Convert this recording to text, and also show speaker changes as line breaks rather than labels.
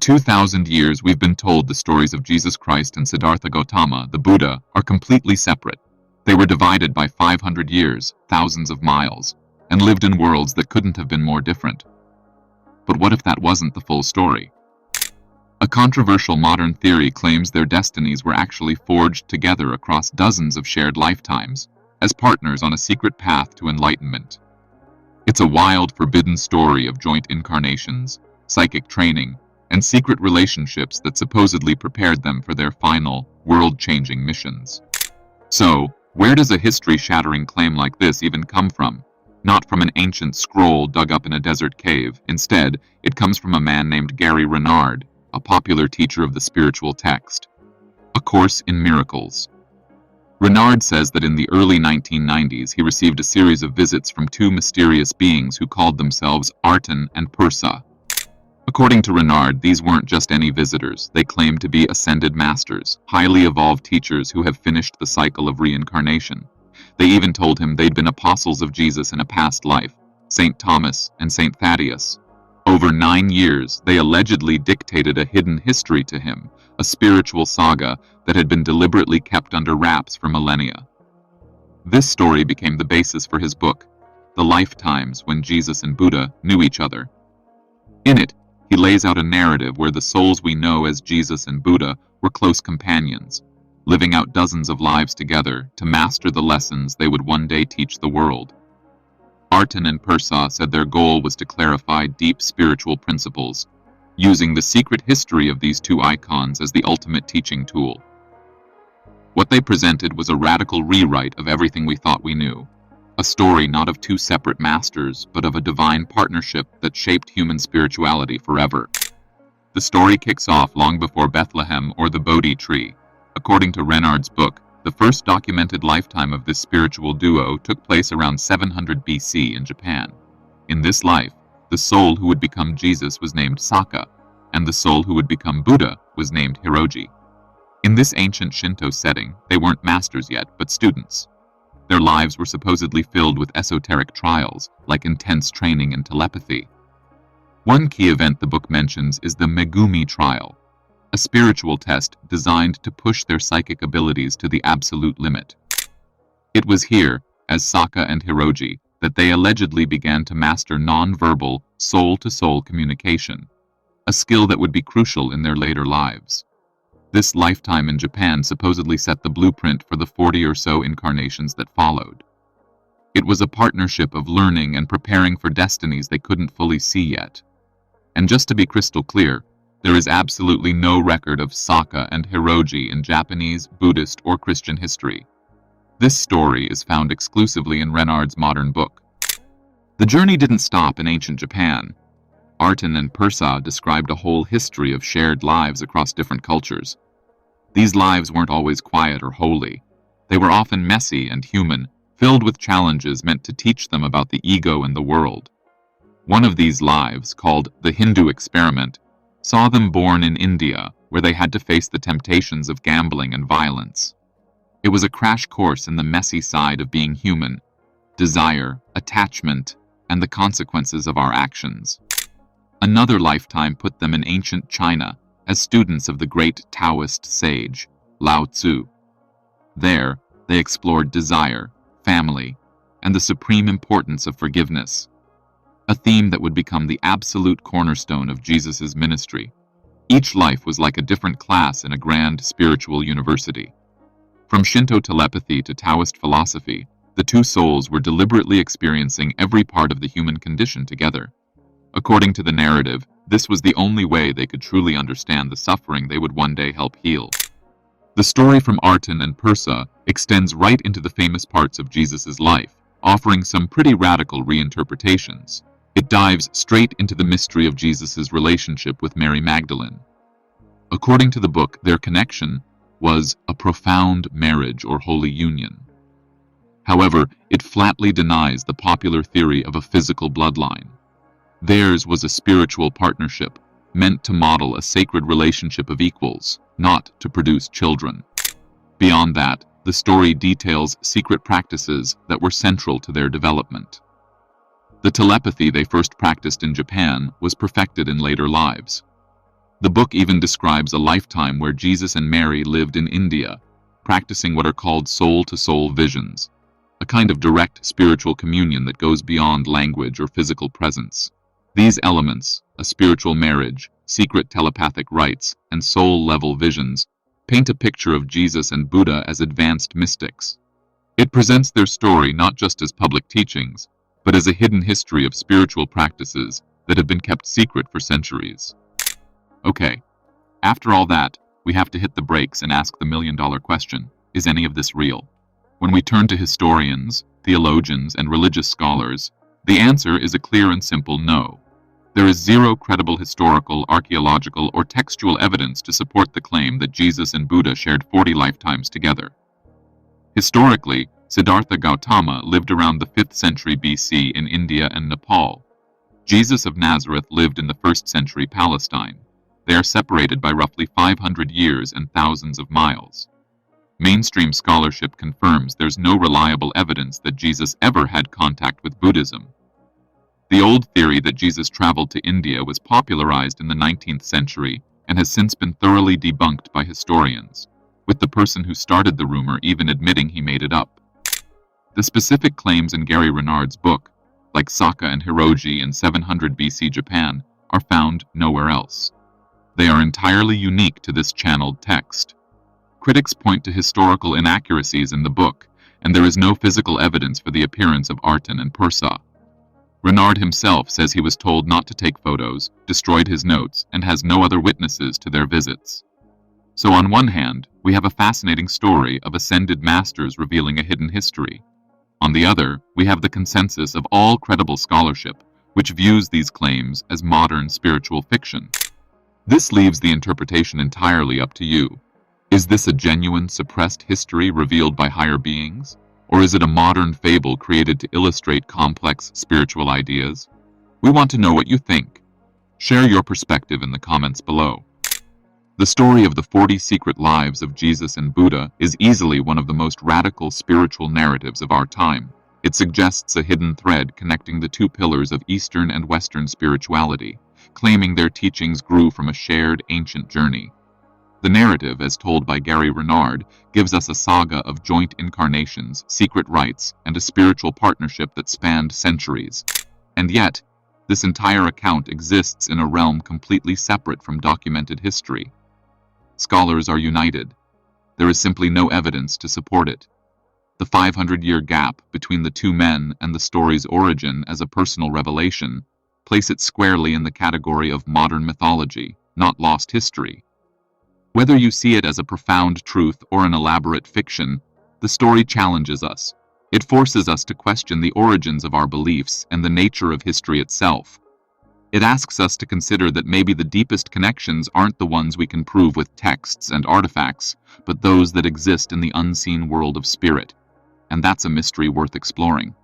2,000 years we've been told the stories of Jesus Christ and Siddhartha Gautama, the Buddha, are completely separate. They were divided by 500 years, thousands of miles, and lived in worlds that couldn't have been more different. But what if that wasn't the full story? A controversial modern theory claims their destinies were actually forged together across dozens of shared lifetimes, as partners on a secret path to enlightenment. It's a wild, forbidden story of joint incarnations, psychic training, and secret relationships that supposedly prepared them for their final, world-changing missions. So, where does a history-shattering claim like this even come from? Not from an ancient scroll dug up in a desert cave. Instead, it comes from a man named Gary Renard, a popular teacher of the spiritual text, A Course in Miracles. Renard says that in the early 1990s he received a series of visits from two mysterious beings who called themselves Arten and Pursa. According to Renard, these weren't just any visitors. They claimed to be ascended masters, highly evolved teachers who have finished the cycle of reincarnation. They even told him they'd been apostles of Jesus in a past life, St. Thomas and St. Thaddeus. Over 9 years, they allegedly dictated a hidden history to him, a spiritual saga that had been deliberately kept under wraps for millennia. This story became the basis for his book, The Lifetimes When Jesus and Buddha Knew Each Other. In it, he lays out a narrative where the souls we know as Jesus and Buddha were close companions, living out dozens of lives together to master the lessons they would one day teach the world. Arten and Pursa said their goal was to clarify deep spiritual principles, using the secret history of these two icons as the ultimate teaching tool. What they presented was a radical rewrite of everything we thought we knew, a story not of two separate masters, but of a divine partnership that shaped human spirituality forever. The story kicks off long before Bethlehem or the Bodhi tree. According to Renard's book, the first documented lifetime of this spiritual duo took place around 700 BC in Japan. In this life, the soul who would become Jesus was named Saka, and the soul who would become Buddha was named Hiroji. In this ancient Shinto setting, they weren't masters yet, but students. Their lives were supposedly filled with esoteric trials, like intense training and telepathy. One key event the book mentions is the Megumi trial, a spiritual test designed to push their psychic abilities to the absolute limit. It was here, as Saka and Hiroji, that they allegedly began to master non-verbal, soul-to-soul communication, a skill that would be crucial in their later lives. This lifetime in Japan supposedly set the blueprint for the 40 or so incarnations that followed. It was a partnership of learning and preparing for destinies they couldn't fully see yet. And just to be crystal clear, there is absolutely no record of Saka and Hiroji in Japanese, Buddhist, or Christian history. This story is found exclusively in Renard's modern book. The journey didn't stop in ancient Japan. Arten and Pursa described a whole history of shared lives across different cultures. These lives weren't always quiet or holy. They were often messy and human, filled with challenges meant to teach them about the ego and the world. One of these lives, called the Hindu experiment, saw them born in India, where they had to face the temptations of gambling and violence. It was a crash course in the messy side of being human, desire, attachment, and the consequences of our actions. Another lifetime put them in ancient China as students of the great Taoist sage, Lao Tzu. There, they explored desire, family, and the supreme importance of forgiveness, a theme that would become the absolute cornerstone of Jesus' ministry. Each life was like a different class in a grand spiritual university. From Shinto telepathy to Taoist philosophy, the two souls were deliberately experiencing every part of the human condition together. According to the narrative, this was the only way they could truly understand the suffering they would one day help heal. The story from Arten and Pursa extends right into the famous parts of Jesus' life, offering some pretty radical reinterpretations. It dives straight into the mystery of Jesus' relationship with Mary Magdalene. According to the book, their connection was a profound marriage or holy union. However, it flatly denies the popular theory of a physical bloodline. Theirs was a spiritual partnership, meant to model a sacred relationship of equals, not to produce children. Beyond that, the story details secret practices that were central to their development. The telepathy they first practiced in Japan was perfected in later lives. The book even describes a lifetime where Jesus and Mary lived in India, practicing what are called soul-to-soul visions, a kind of direct spiritual communion that goes beyond language or physical presence. These elements, a spiritual marriage, secret telepathic rites, and soul-level visions, paint a picture of Jesus and Buddha as advanced mystics. It presents their story not just as public teachings, but as a hidden history of spiritual practices that have been kept secret for centuries. Okay, after all that, we have to hit the brakes and ask the million-dollar question: is any of this real? When we turn to historians, theologians, and religious scholars, the answer is a clear and simple no. There is zero credible historical, archaeological, or textual evidence to support the claim that Jesus and Buddha shared 40 lifetimes together. Historically, Siddhartha Gautama lived around the 5th century BC in India and Nepal. Jesus of Nazareth lived in the 1st century Palestine. They are separated by roughly 500 years and thousands of miles. Mainstream scholarship confirms there's no reliable evidence that Jesus ever had contact with Buddhism. The old theory that Jesus traveled to India was popularized in the 19th century and has since been thoroughly debunked by historians, with the person who started the rumor even admitting he made it up. The specific claims in Gary Renard's book, like Saka and Hiroji in 700 BC Japan, are found nowhere else. They are entirely unique to this channeled text. Critics point to historical inaccuracies in the book, and there is no physical evidence for the appearance of Artan and Pursa. Renard himself says he was told not to take photos, destroyed his notes, and has no other witnesses to their visits. So on one hand, we have a fascinating story of ascended masters revealing a hidden history. On the other, we have the consensus of all credible scholarship, which views these claims as modern spiritual fiction. This leaves the interpretation entirely up to you. Is this a genuine, suppressed history revealed by higher beings? Or is it a modern fable created to illustrate complex spiritual ideas? We want to know what you think. Share your perspective in the comments below. The story of the 40 secret lives of Jesus and Buddha is easily one of the most radical spiritual narratives of our time. It suggests a hidden thread connecting the two pillars of Eastern and Western spirituality, claiming their teachings grew from a shared ancient journey. The narrative, as told by Gary Renard, gives us a saga of joint incarnations, secret rites, and a spiritual partnership that spanned centuries. And yet, this entire account exists in a realm completely separate from documented history. Scholars are united. There is simply no evidence to support it. The 500-year gap between the two men and the story's origin as a personal revelation place it squarely in the category of modern mythology, not lost history. Whether you see it as a profound truth or an elaborate fiction, the story challenges us. It forces us to question the origins of our beliefs and the nature of history itself. It asks us to consider that maybe the deepest connections aren't the ones we can prove with texts and artifacts, but those that exist in the unseen world of spirit. And that's a mystery worth exploring.